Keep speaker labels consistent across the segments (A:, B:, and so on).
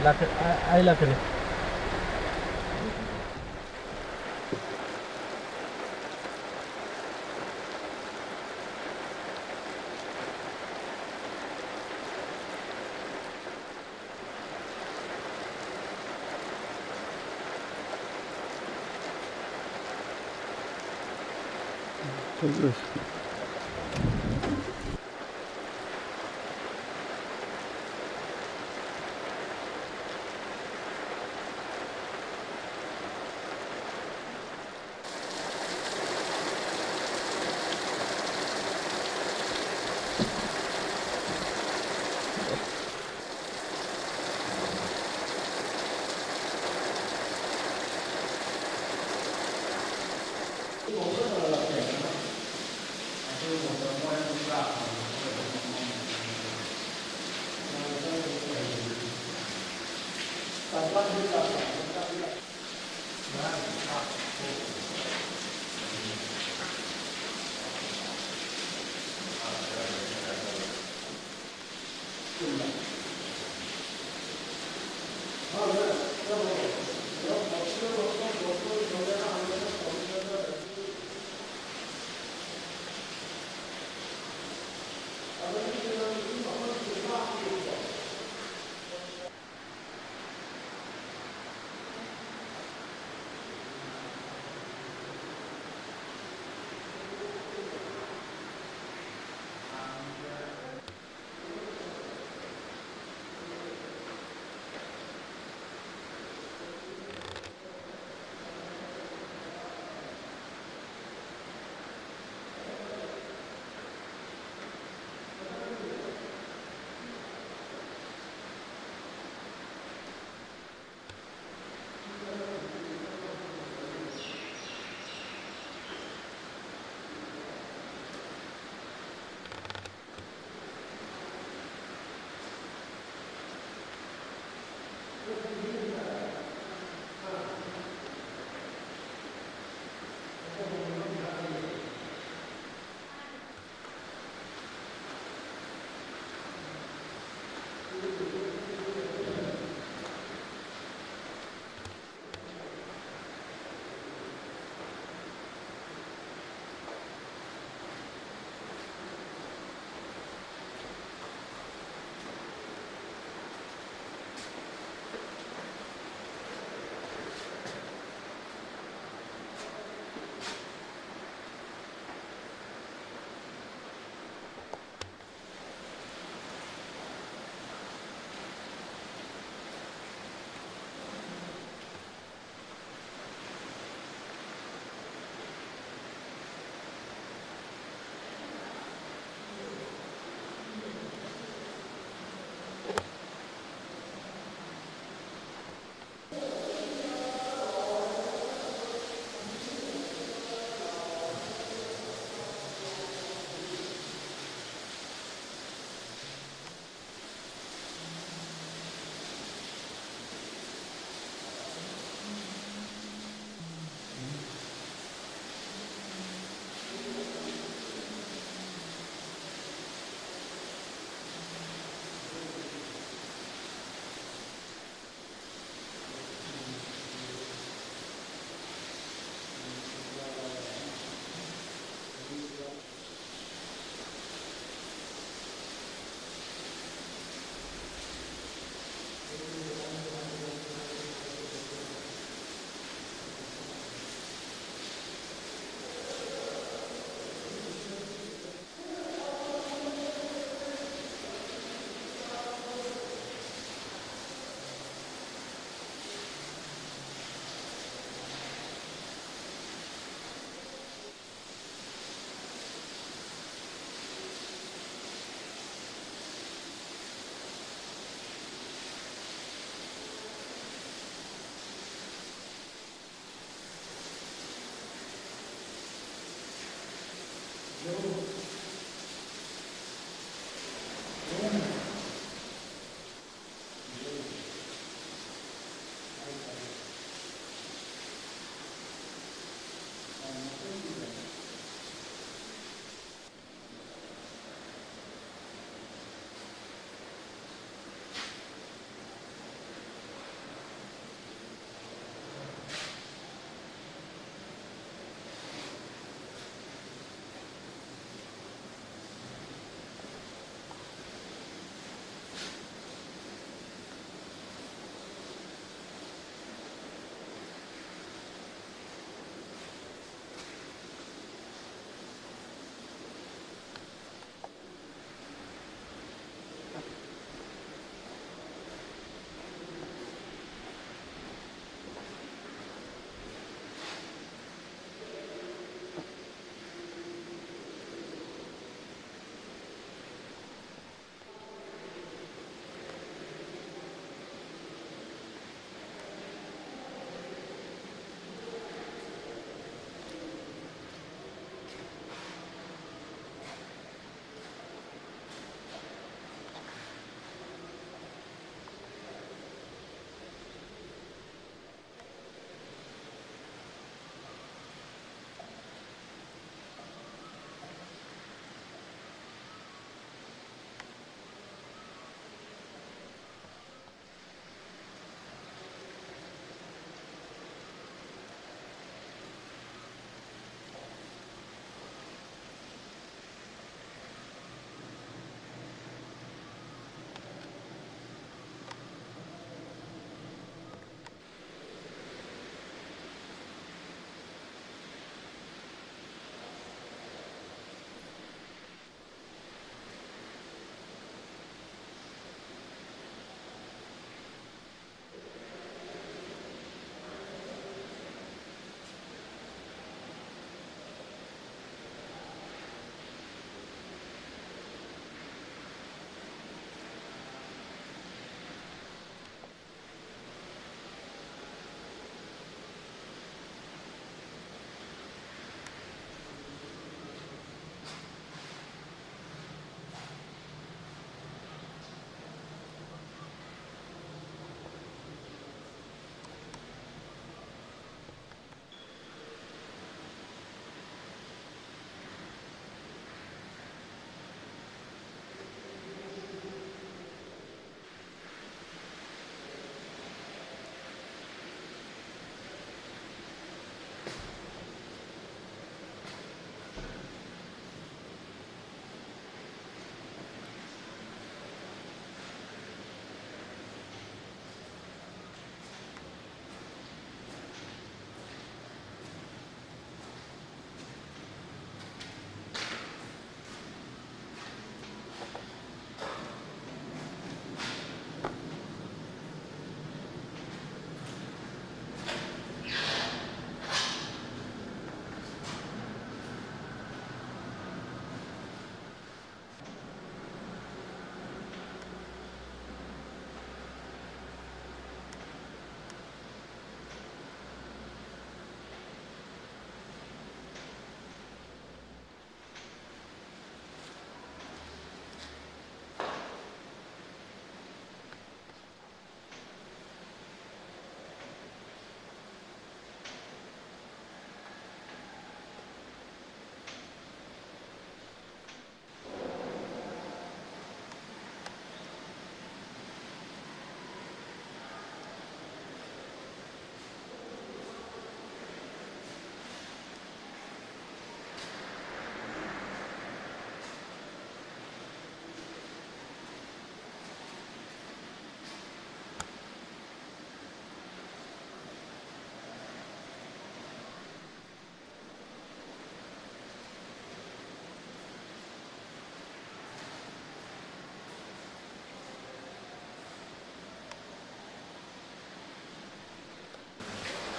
A: आई लाकडी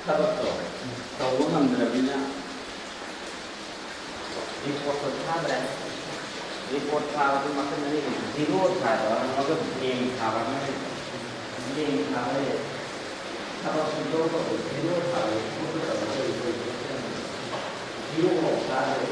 A: ꯊꯕꯛꯇꯣ ꯇꯧꯕ ꯉꯝꯗ꯭ꯔꯕꯅꯤꯅ ꯔꯤꯄꯣꯔꯠꯇꯣ ꯊꯥꯗ꯭ꯔꯦ ꯔꯤꯄꯣꯔꯠ ꯊꯥꯕꯗꯨ ꯃꯈꯜ ꯑꯅꯤ ꯖꯤꯔꯣ ꯊꯥꯕ ꯑꯃꯒ ꯕ꯭ꯂꯦꯡ ꯊꯥꯕ ꯑꯃꯒ ꯕ꯭ꯂꯦꯡ ꯊꯥꯕꯁꯦ ꯊꯕꯛꯁꯨ ꯇꯧꯕ ꯖꯤꯔꯣ ꯊꯥꯕ ꯖꯤꯔꯣ ꯐꯥꯎ ꯊꯥꯗ꯭ꯔꯦ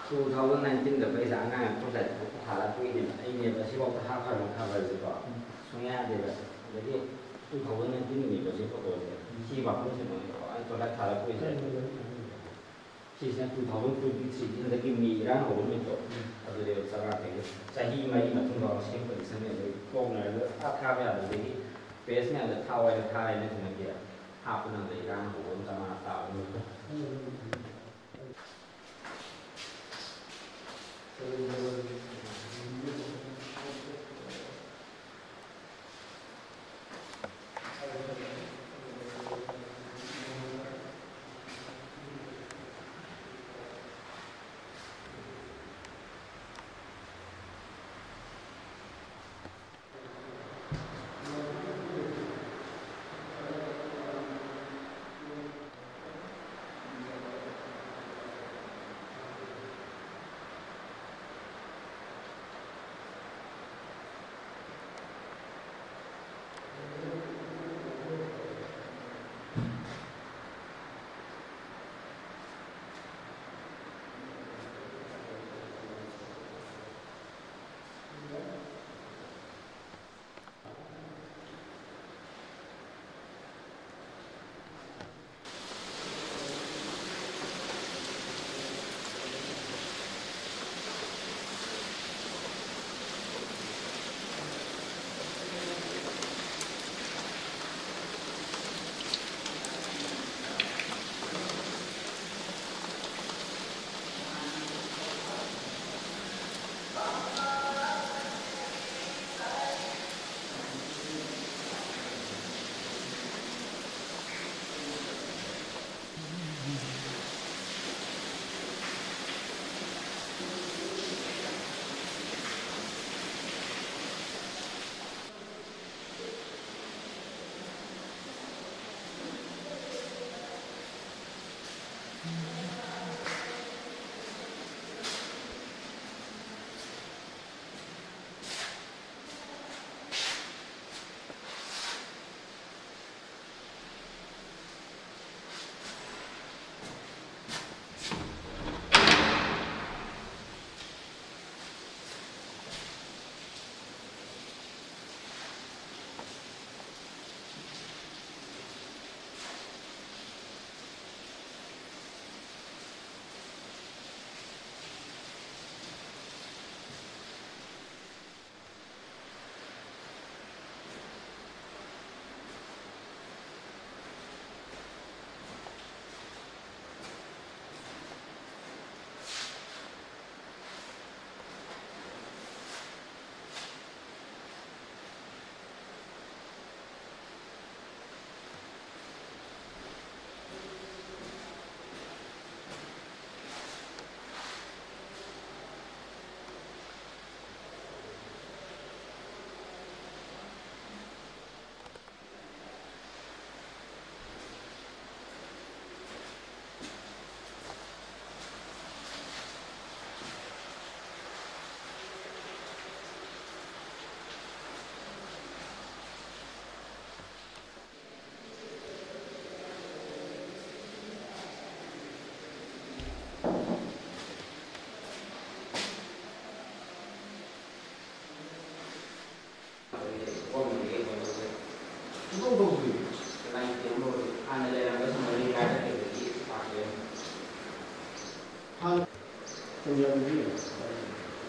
A: ꯇꯨ ꯊꯥꯎꯖꯟ ꯅꯥꯏꯟꯇꯤꯟꯗ ꯑꯩꯁꯦ ꯑꯉꯥꯡ ꯄ꯭ꯔꯣꯖꯦꯛ ꯊꯥꯔ ꯀꯨꯏꯅꯦꯕ ꯑꯩꯅꯦꯕ ꯑꯁꯤꯐꯥꯎꯗ ꯍꯥꯞꯈ꯭ꯔꯕ ꯈꯕꯔꯁꯤꯀꯣ ꯁꯨꯡꯌꯥ ꯌꯥꯗꯦꯕ ꯑꯗꯒꯤ ꯇꯨ ꯊꯥꯎꯖꯟ ꯅꯥꯏꯟꯇꯤꯟꯒꯤꯅꯦꯕ ꯁꯤ ꯐꯣꯇꯣꯁꯦ ꯁꯤ ꯃꯐꯝꯁꯤꯅ ꯑꯩ ꯄ꯭ꯔꯣꯖꯦꯛ ꯊꯥꯔ ꯀꯨꯏꯁꯦ ꯁꯤꯁꯤꯅ ꯇꯨ ꯊꯥꯎꯖꯟ ꯇ꯭ꯋꯦꯟꯇꯤ ꯊ꯭ꯔꯤ ꯍꯟꯗꯛꯀꯤ ꯃꯦ ꯏꯔꯥꯡ ꯍꯧꯕ ꯅꯨꯃꯤꯠꯇꯣ ꯑꯗꯨꯗꯤ ꯆꯔꯥꯡꯗꯒꯤ ꯆꯍꯤ ꯃꯔꯤ ꯃꯇꯨꯡꯗ ꯁꯦꯝ ꯄꯣꯖꯤꯁꯟꯅꯦ ꯑꯗꯒꯤ ꯀꯣꯛꯅꯔꯒ ꯊꯥꯕ ꯌꯥꯗꯕꯗꯒꯤ ꯄꯦꯖ ꯃꯌꯥꯝꯗ ꯊꯥꯋꯥꯏꯗ ꯊꯥꯔꯦꯅ ꯊꯦꯡꯅꯈꯤ ꯍꯥꯞꯄꯅ ꯏꯔꯥꯡ ꯍꯧꯕ ꯆꯥꯝꯃꯉꯥ ꯇꯥꯕ ꯅꯨꯃꯤꯠꯇꯣ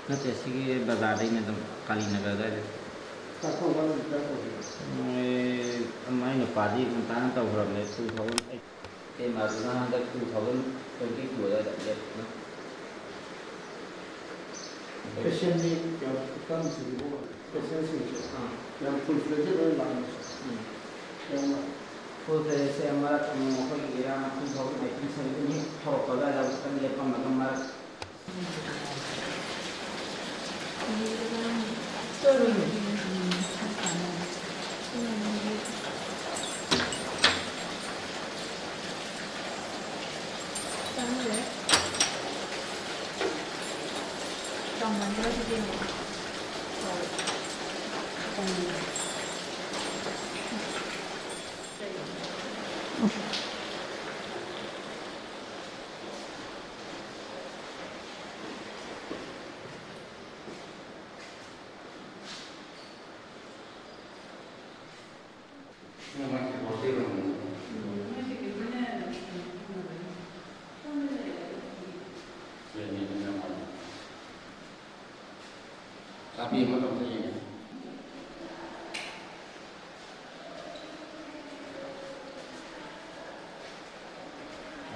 A: नत्ते सिगे बाजारदैनो एकदम कालीनगर अदाइदो मोय माय नुपादि घंटाना तौग्रबने 2008 के मादुना हंदक 2022 अदाइदा लेपना
B: पेशेंटनि ꯀꯥꯡꯁꯤꯡꯁꯤꯕꯨ ꯄꯦꯁꯦꯟꯁꯤꯡꯁꯦ ꯌꯥꯝ ꯐꯨꯜ ꯐ꯭ꯂꯦꯖꯦꯠ ꯑꯣꯏꯅ ꯂꯥꯛꯑꯦ ꯌꯥꯝꯅ
A: full fledged se marak ꯑꯩꯈꯣꯏꯒꯤ ꯏꯔꯥꯡ 2018 17 ꯍꯧꯔꯛꯄ ꯑꯗꯨꯋꯥꯏꯗ ꯈꯤꯇꯪ ꯂꯦꯞꯄꯝꯃꯒ marak
B: Tapi macam ni.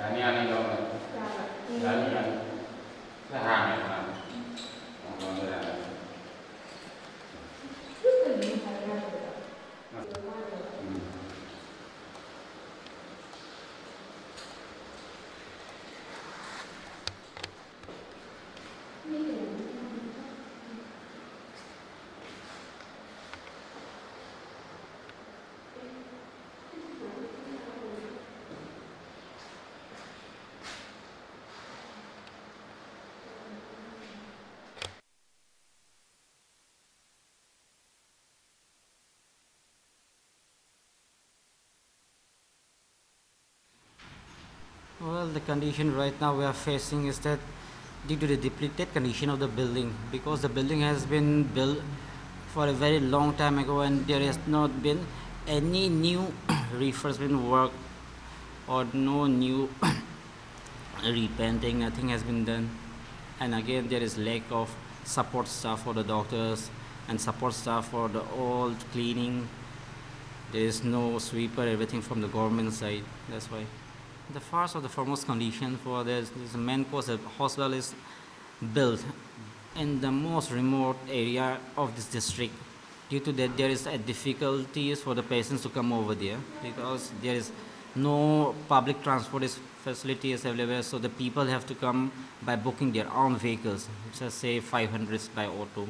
B: Ini aneh dong. Ini sehang ya kan. Ngomong dia.
A: Well, the condition right now we are facing is that due to the depleted condition of the building, because the building has been built for a very long time ago and there has not been any new refurbishment work or no new repainting, nothing has been done. And again, there is lack of support staff for the doctors and support staff for the all cleaning. There is no sweeper, everything from the government side. That's why. The first or the foremost condition for this main cause the hospital is built in the most remote area of this district. Due to that, there is a difficulties for the patients to come over there because there is no public transport facility is available. So the people have to come by booking their own vehicles. Just say 500 by auto.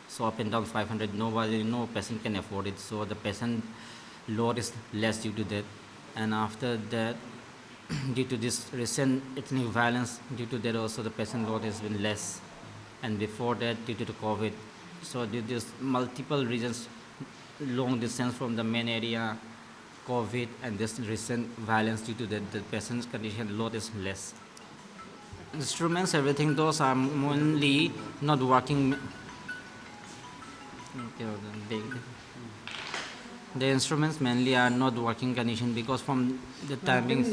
A: So up and down 500, no patient can afford it. So the patient load is less due to that. And after that, due to this recent ethnic violence, due to that also the patient load has been less. And before that, due to the COVID. So due to this multiple reasons, long distance from the main area, COVID, and this recent violence, due to that the patient's condition load is less. Instruments, everything, those are mainly not working. The instruments mainly are not working condition because from the timings,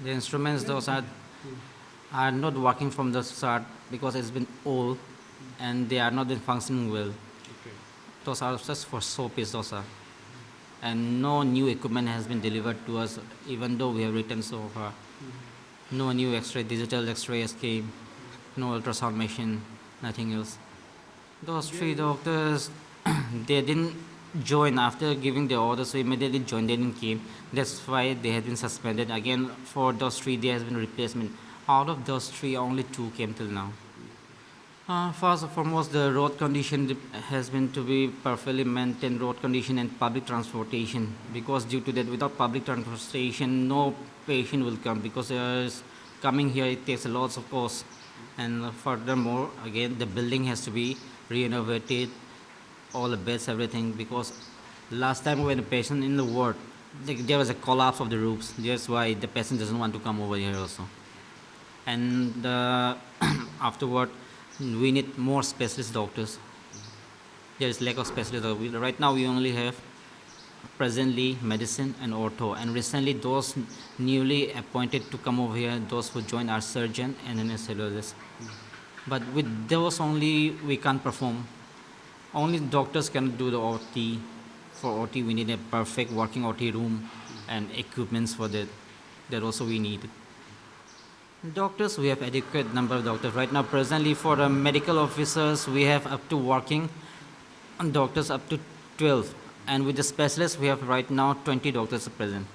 A: the instruments those are not working from the start because it's been old and they are not been functioning well. Those are just for showpiece, those are. And no new equipment has been delivered to us, even though we have written so far. No new X-ray, digital X-rays came, no ultrasound machine, nothing else. Those three doctors, they didn't join after giving the order, so immediately joined, they didn't came. That's why they had been suspended. Again, for those three, there has been replacement. Out of those three, only two came till now. First and foremost, the road condition has been to be perfectly maintained, road condition and public transportation. Because due to that, without public transportation, no patient will come because coming here it takes a lot of cost. And furthermore, again, the building has to be renovated, all the beds, everything. Because last time when a patient in the ward, there was a collapse of the roofs. That's why the patient doesn't want to come over here also. And afterward, we need more specialist doctors
C: there is lack of specialists. Right now we only have presently medicine and ortho, and recently those newly appointed to come over here, those who join are surgeon and anesthesiologist. But with those only we can't perform. Only doctors can do the OT. For OT we need a perfect working OT room and equipments for that. That also we need. Doctors, we have adequate number of doctors. Right now presently for the medical officers we have up to working doctors up to 12, and with the specialists we have right now 20 doctors present.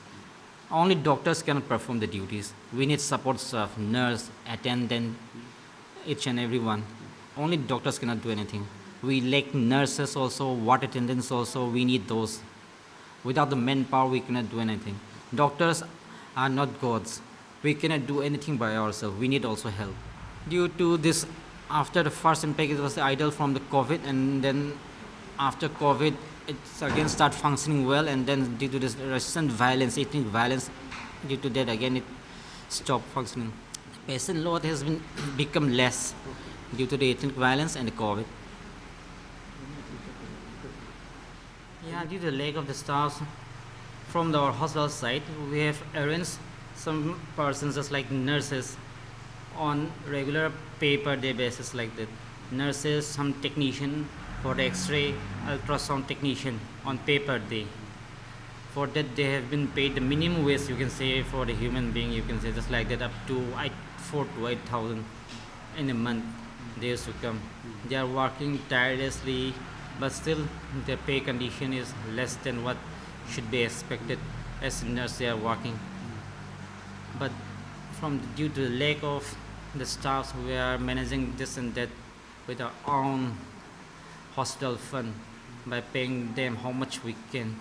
C: Only doctors can perform the duties. We need support staff, nurse, attendant, each and every one. Only doctors cannot do anything. We lack nurses also, ward attendants also, we need those. Without the manpower we cannot do anything. Doctors are not gods. We cannot do anything by ourselves. We need also help. Due to this, after the first impact it was idle from the COVID, and then after COVID it's again start functioning well, and then due to this recent violence, ethnic violence, due to that again it stopped functioning. Patient load has been become less due to the ethnic violence and the COVID. Yeah, due to the lack of the staff from our hospital side, we have arranged some persons just like nurses on regular pay per day basis like that. Nurses, some technician for the X-ray, ultrasound technician on pay per day. For that they have been paid the minimum wage, you can say, for the human being, you can say just like that, up to 4 to 8,000 in a month. They used to come. They are working tirelessly, but still their pay condition is less than what should be expected as a nurse they are working. But due to the lack of the staffs, we are managing this and that with our own hospital fund by paying them how much we can.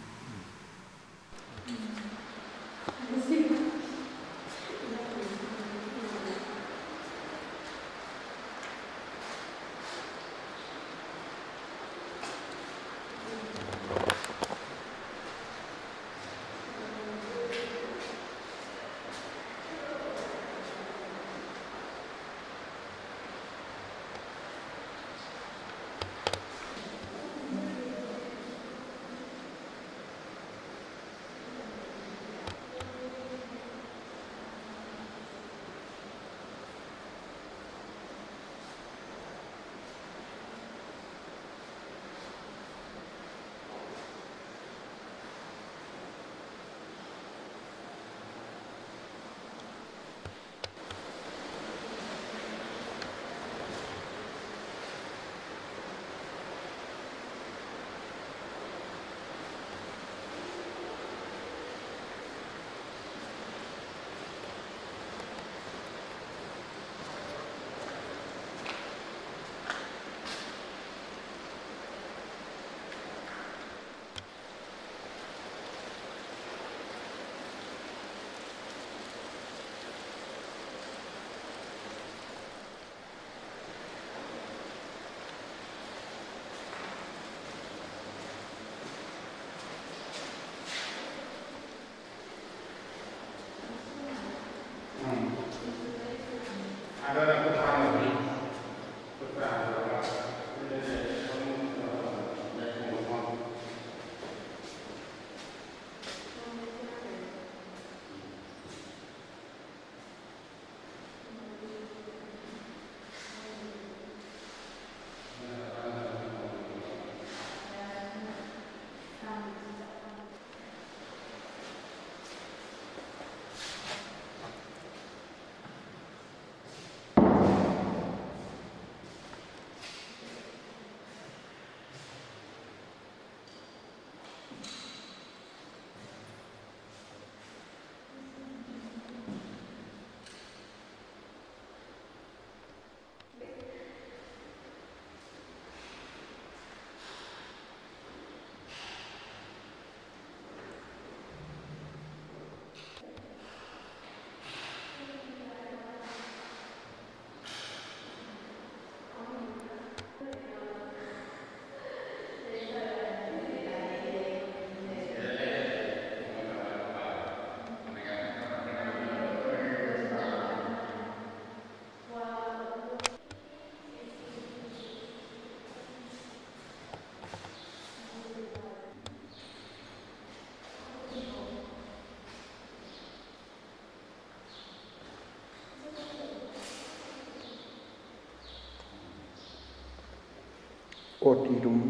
D: OT room.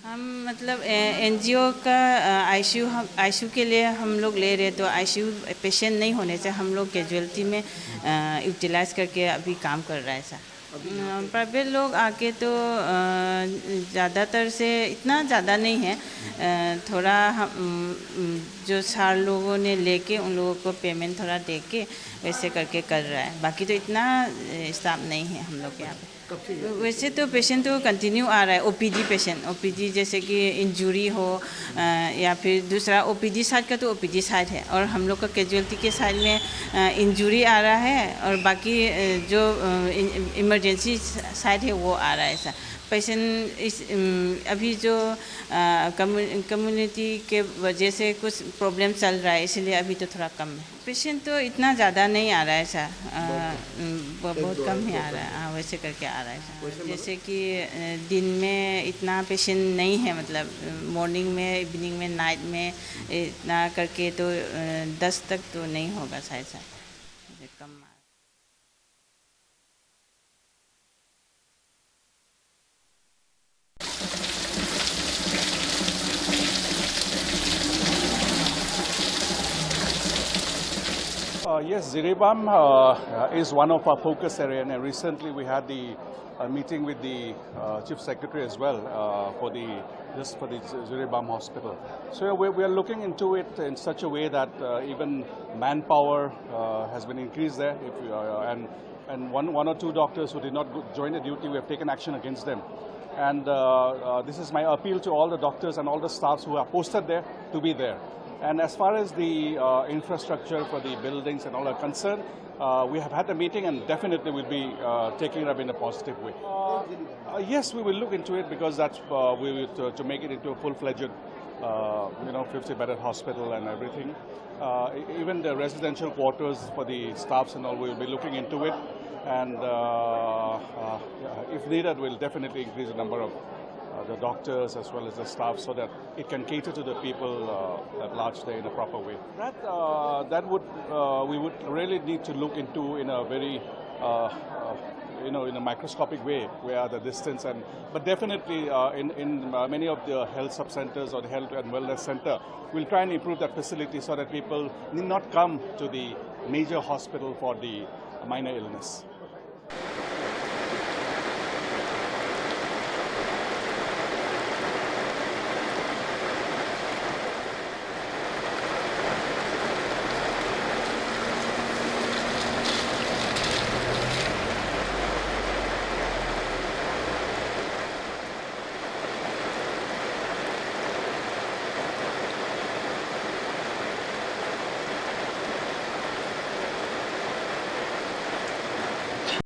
E: हम मतलब NGO का ICU के लिए हम लोग ले रहे, तो आईसीयू पेशेंट नहीं होने से हम लोग कैजुअलिटी में यूटिलाइज करके अभी काम कर रहा है सर। प्राइवेट लोग आके तो ज़्यादातर से इतना ज़्यादा नहीं है, थोड़ा जो 4 लोगों ने लेके उन लोगों को पेमेंट थोड़ा दे के वैसे करके कर रहा है, बाकी तो इतना स्टाफ नहीं है हम लोग के यहाँ पे। वैसे तो पेशेंट तो कंटिन्यू आ रहा है, ओपीडी पेशेंट, ओपीडी जैसे कि इंजरी हो या फिर दूसरा ओपीडी साइड का तो ओपीडी साइड है, और हम लोग का कैजुअलिटी के साइड में इंजरी आ रहा है, और बाकी जो इमरजेंसी साइड है वो आ रहा है सर। पेशेंट इस अभी जो कम्युनिटी के वजह से कुछ प्रॉब्लम चल रहा है, इसलिए अभी तो थोड़ा कम है। पेशेंट तो इतना ज़्यादा नहीं आ रहा है सर, बहुत कम ही आ रहा है। हाँ, वैसे करके आ रहा है सर। जैसे कि दिन में इतना पेशेंट नहीं है, मतलब मॉर्निंग में, इवनिंग में, नाइट में इतना करके तो 10 तक तो नहीं होगा शायद sir, come.
F: Yes, Ziribam is one of our focus area, and recently we had the meeting with the Chief Secretary as well for the Ziribam Hospital. So we are looking into it in such a way that even manpower has been increased there, and one or two doctors who did not join the duty, we have taken action against them. And this is my appeal to all the doctors and all the staffs who are posted there to be there. And as far as the infrastructure for the buildings and all are concerned, we have had a meeting and definitely will be taking it up in a positive way. Yes, we will look into it, because that's we will to make it into a full-fledged, 50-bedded hospital and everything. Even the residential quarters for the staffs and all, we will be looking into it. And if needed, we'll definitely increase the number of the doctors as well as the staff, so that it can cater to the people at large there in a proper way. That would we would really need to look into in a very in a microscopic way, where the distance but definitely in many of the health sub-centers or the health and wellness center, we'll try and improve that facility so that people need not come to the major hospital for the minor illness.